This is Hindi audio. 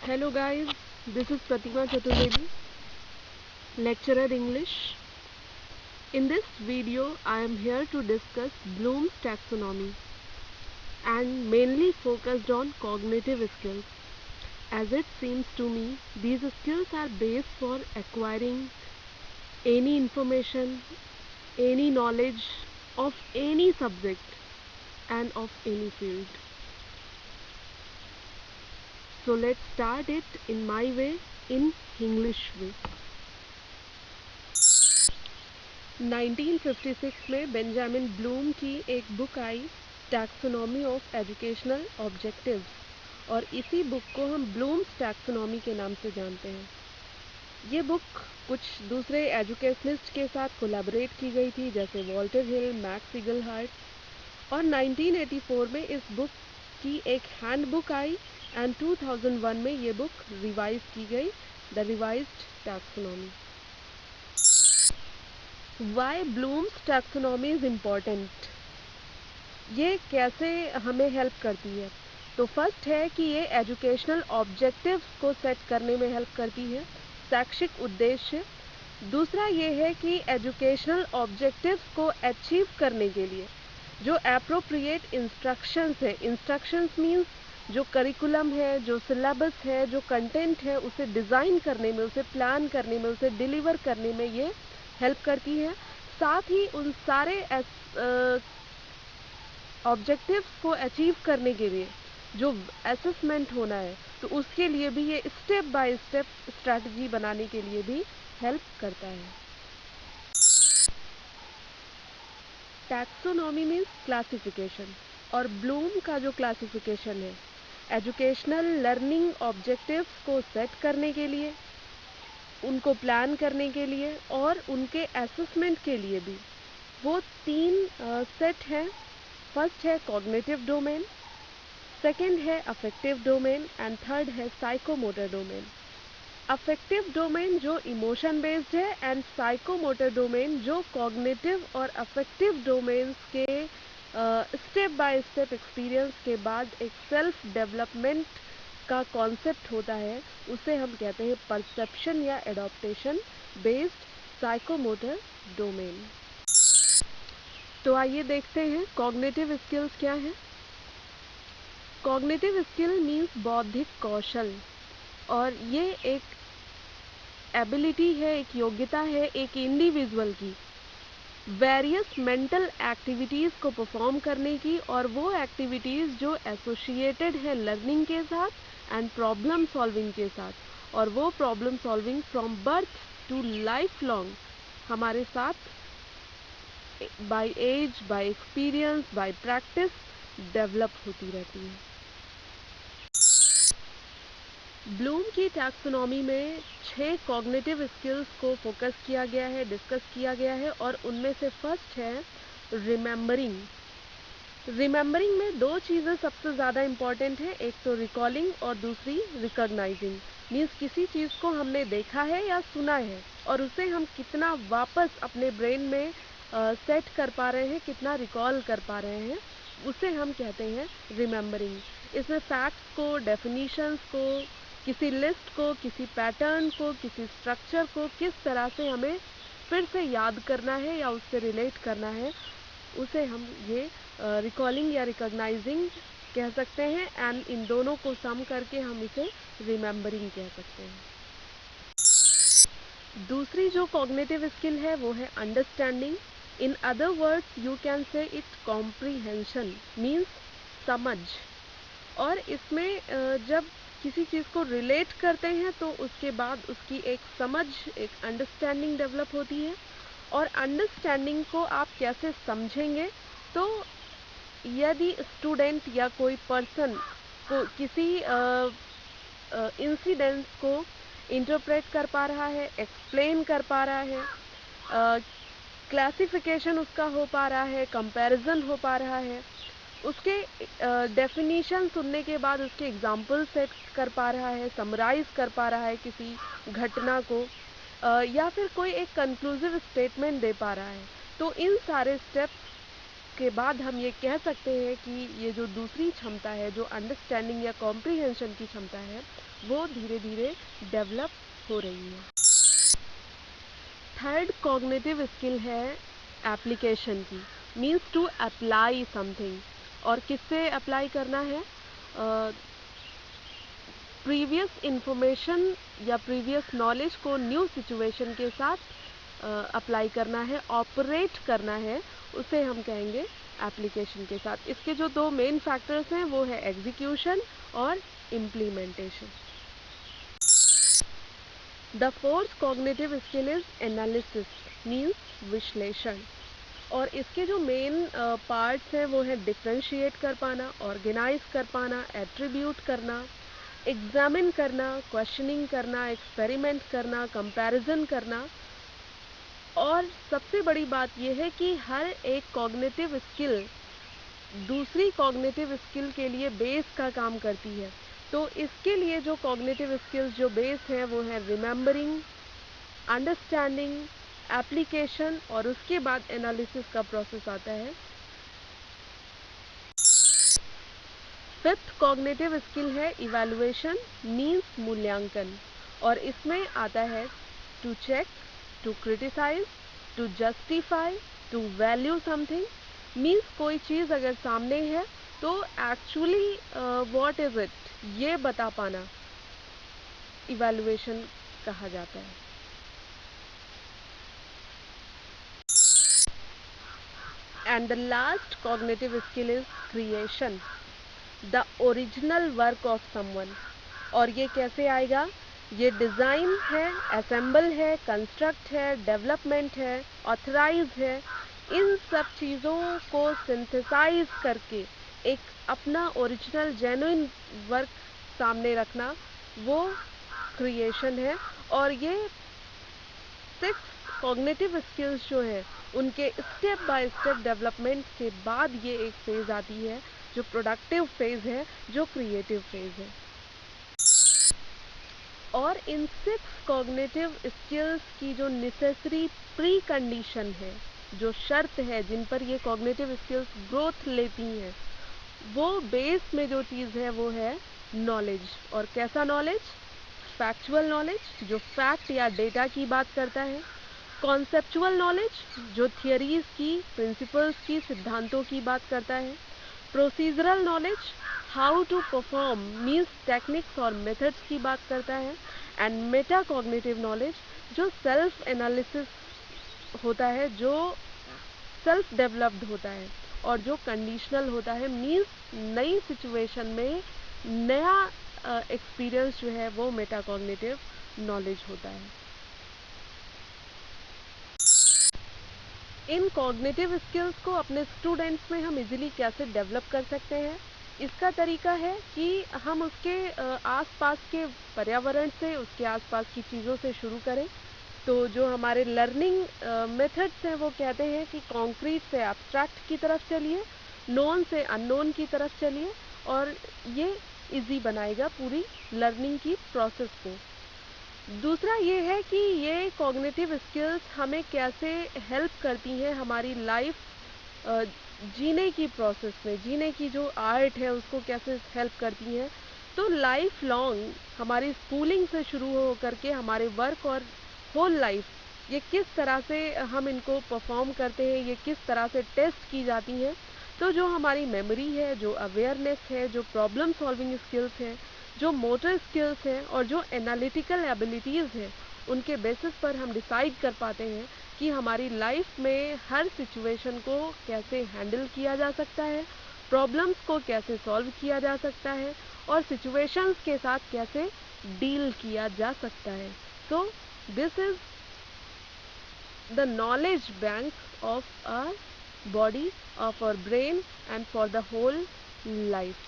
Hello guys, this is Pratima Chaturvedi, lecturer English. In this video, I am here to discuss Bloom's taxonomy and mainly focused on cognitive skills. As it seems to me, these skills are based for acquiring any information, any knowledge of any subject and of any field. So let's start it in my way, in English way. 1956 में बेंजामिन ब्लूम की एक book I taxonomy of educational objectives और इसी बुक को हम ब्लूम्स टैक्सोनॉमी के नाम से जानते हैं। ये बुक कुछ दूसरे एजुकेशनिस्ट के साथ कोलैबोरेट की गई थी जैसे वॉल्टर हिल, मैक्स इगलहार्ट और 1984 में इस बुक की एक हैंडबुक आई एंड 2001 में ये बुक रिवाइज की गई, the revised taxonomy. Why Bloom's taxonomy is important, ये कैसे हमें हेल्प करती है? तो फर्स्ट है कि ये एजुकेशनल ऑब्जेक्टिव्स को सेट करने में हेल्प करती है, शैक्षिक उद्देश्य। दूसरा ये है कि एजुकेशनल ऑब्जेक्टिव्स को अचीव करने के लिए जो एप्रोप्रिएट इंस्ट्रक्शंस है, इंस्ट्रक्शंस मीन्स जो करिकुलम है, जो सिलेबस है, जो कंटेंट है, उसे डिज़ाइन करने में, उसे प्लान करने में, उसे डिलीवर करने में ये हेल्प करती है। साथ ही उन सारे ऑब्जेक्टिव्स को अचीव करने के लिए जो असेसमेंट होना है तो उसके लिए भी ये स्टेप बाय स्टेप स्ट्रैटेजी बनाने के लिए भी हेल्प करता है। टैक्सोनॉमी मीन्स क्लासिफिकेशन और ब्लूम का जो क्लासिफिकेशन है एजुकेशनल लर्निंग ऑब्जेक्टिव्स को सेट करने के लिए, उनको प्लान करने के लिए और उनके असेसमेंट के लिए भी वो तीन सेट हैं। फर्स्ट है कॉग्निटिव डोमेन, सेकंड है अफेक्टिव डोमेन एंड थर्ड है साइकोमोटर डोमेन। अफेक्टिव डोमेन जो इमोशन बेस्ड है एंड साइकोमोटर डोमेन जो कॉग्निटिव और अफेक्टिव डोमेन्स के स्टेप बाय स्टेप एक्सपीरियंस के बाद एक सेल्फ डेवलपमेंट का कॉन्सेप्ट होता है, उसे हम कहते हैं परसेप्शन या एडॉप्टेशन बेस्ड साइकोमोटर डोमेन। तो आइए देखते हैं कॉग्निटिव स्किल्स क्या है। कॉग्निटिव स्किल मीन्स बौद्धिक कौशल और ये एक एबिलिटी है, एक योग्यता है एक इंडिविजुअल की वेरियस मेंटल एक्टिविटीज़ को परफॉर्म करने की और वो एक्टिविटीज़ जो एसोसिएटेड है लर्निंग के साथ एंड प्रॉब्लम सॉल्विंग के साथ, और वो problem solving from birth to life long हमारे साथ by age, by experience, by practice develop होती रहती है। ब्लूम की टैक्सोनॉमी में 6 कॉग्निटिव स्किल्स को फोकस किया गया है, डिस्कस किया गया है और उनमें से फर्स्ट है रिमेंबरिंग। रिमेंबरिंग में दो चीज़ें सबसे ज़्यादा इम्पॉर्टेंट है, एक तो रिकॉलिंग और दूसरी रिकॉग्नाइजिंग। मीन्स किसी चीज़ को हमने देखा है या सुना है और उसे हम कितना वापस अपने ब्रेन में सेट कर पा रहे हैं, कितना रिकॉल कर पा रहे हैं, उसे हम कहते हैं रिमेंबरिंग। इसमें फैक्ट्स को, डेफिनीशंस को, किसी लिस्ट को, किसी पैटर्न को, किसी स्ट्रक्चर को किस तरह से हमें फिर से याद करना है या उससे रिलेट करना है, उसे हम ये रिकॉलिंग या रिकॉग्नाइजिंग कह सकते हैं एंड इन दोनों को सम करके हम इसे रिमेंबरिंग कह सकते हैं। दूसरी जो कॉग्निटिव स्किल है वो है understanding. In other words you can say it comprehension means समझ। और इसमें जब किसी चीज़ को रिलेट करते हैं तो उसके बाद उसकी एक समझ, एक अंडरस्टैंडिंग डेवलप होती है। और अंडरस्टैंडिंग को आप कैसे समझेंगे, तो यदि स्टूडेंट या कोई पर्सन को किसी इंसिडेंट्स को इंटरप्रेट कर पा रहा है, एक्सप्लेन कर पा रहा है, क्लासिफिकेशन उसका हो पा रहा है, कंपैरिजन हो पा रहा है, उसके डेफिनीशन सुनने के बाद उसके एग्जाम्पल सेट कर पा रहा है, समराइज कर पा रहा है किसी घटना को, या फिर कोई एक कंक्लूसिव स्टेटमेंट दे पा रहा है, तो इन सारे स्टेप्स के बाद हम ये कह सकते हैं कि ये जो दूसरी क्षमता है, जो अंडरस्टैंडिंग या कॉम्प्रिहेंशन की क्षमता है, वो धीरे धीरे डेवलप हो रही है। थर्ड कॉग्निटिव स्किल है एप्लीकेशन की, मीन्स टू अप्लाई समथिंग। और किससे अप्लाई करना है? प्रीवियस इंफॉर्मेशन या प्रीवियस नॉलेज को न्यू सिचुएशन के साथ अप्लाई करना है, ऑपरेट करना है, उसे हम कहेंगे एप्लीकेशन के साथ। इसके जो दो मेन फैक्टर्स हैं वो है एग्जीक्यूशन और implementation. The fourth cognitive skill is analysis, means विश्लेषण। और इसके जो मेन पार्ट्स हैं वो है डिफ्रेंशिएट कर पाना, ऑर्गेनाइज कर पाना, एट्रीब्यूट करना, एग्जामिन करना, क्वेश्चनिंग करना, एक्सपेरिमेंट करना, कंपैरिजन करना। और सबसे बड़ी बात यह है कि हर एक कॉग्निटिव स्किल दूसरी कॉग्निटिव स्किल के लिए बेस का काम करती है। तो इसके लिए जो कॉग्निटिव स्किल्स जो बेस है वो है रिमेंबरिंग, अंडरस्टैंडिंग, एप्लीकेशन, और उसके बाद एनालिसिस का प्रोसेस आता है। फिफ्थ कॉग्निटिव स्किल है इवैल्यूएशन, मीन्स मूल्यांकन। और इसमें आता है to check, to criticise, to justify, to value something. Means कोई चीज़ अगर सामने है तो एक्चुअली व्हाट इज इट, ये बता पाना इवैल्यूएशन कहा जाता है। And the last cognitive skill is creation, the original work of someone. और ये कैसे आएगा? ये डिज़ाइन है, असेंबल है, कंस्ट्रक्ट है, डेवलपमेंट है, ऑथराइज है। इन सब चीज़ों को सिंथेसाइज करके एक अपना ओरिजिनल जेन्युइन वर्क सामने रखना, वो क्रिएशन है। और ये 6 कॉग्निटिव स्किल्स जो हैं उनके स्टेप बाय स्टेप डेवलपमेंट के बाद ये एक फेज़ आती है जो प्रोडक्टिव फेज़ है, जो क्रिएटिव फेज़ है। और इन 6 कॉग्निटिव स्किल्स की जो नेसेसरी प्री कंडीशन है, जो शर्त है जिन पर ये कॉग्निटिव स्किल्स ग्रोथ लेती हैं, वो बेस में जो चीज़ है वो है नॉलेज। और कैसा नॉलेज? फैक्चुअल नॉलेज, जो फैक्ट या डेटा की बात करता है। कॉन्सेप्चुअल नॉलेज, जो थियरीज की, प्रिंसिपल्स की, सिद्धांतों की बात करता है। Procedural knowledge, how to perform, means techniques और मेथड्स की बात करता है। एंड मेटा कॉग्निटिव नॉलेज, जो सेल्फ एनालिसिस होता है, जो सेल्फ डेवलप्ड होता है और जो कंडीशनल होता है, मीन्स नई सिचुएशन में नया एक्सपीरियंस जो है वो मेटा कॉग्निटिव नॉलेज होता है। इन कॉग्निटिव स्किल्स को अपने स्टूडेंट्स में हम इजीली कैसे डेवलप कर सकते हैं? इसका तरीका है कि हम उसके आसपास के पर्यावरण से, उसके आसपास की चीज़ों से शुरू करें। तो जो हमारे लर्निंग मेथड्स हैं वो कहते हैं कि कॉन्क्रीट से एब्स्ट्रैक्ट की तरफ चलिए, नोन से अननोन की तरफ चलिए, और ये इजी बनाएगा पूरी लर्निंग की प्रोसेस को। दूसरा ये है कि ये कॉग्निटिव स्किल्स हमें कैसे हेल्प करती हैं हमारी लाइफ जीने की प्रोसेस में, जीने की जो आर्ट है उसको कैसे हेल्प करती हैं। तो लाइफ लॉन्ग हमारी स्कूलिंग से शुरू हो करके हमारे वर्क और होल लाइफ, ये किस तरह से हम इनको परफॉर्म करते हैं, ये किस तरह से टेस्ट की जाती हैं। तो जो हमारी मेमोरी है, जो अवेयरनेस है, जो प्रॉब्लम सॉल्विंग स्किल्स हैं, जो मोटर स्किल्स हैं, और जो एनालिटिकल एबिलिटीज़ हैं, उनके बेसिस पर हम डिसाइड कर पाते हैं कि हमारी लाइफ में हर सिचुएशन को कैसे हैंडल किया जा सकता है, प्रॉब्लम्स को कैसे सॉल्व किया जा सकता है, और सिचुएशंस के साथ कैसे डील किया जा सकता है। So this is the knowledge bank of our body, of our brain, and for the whole life.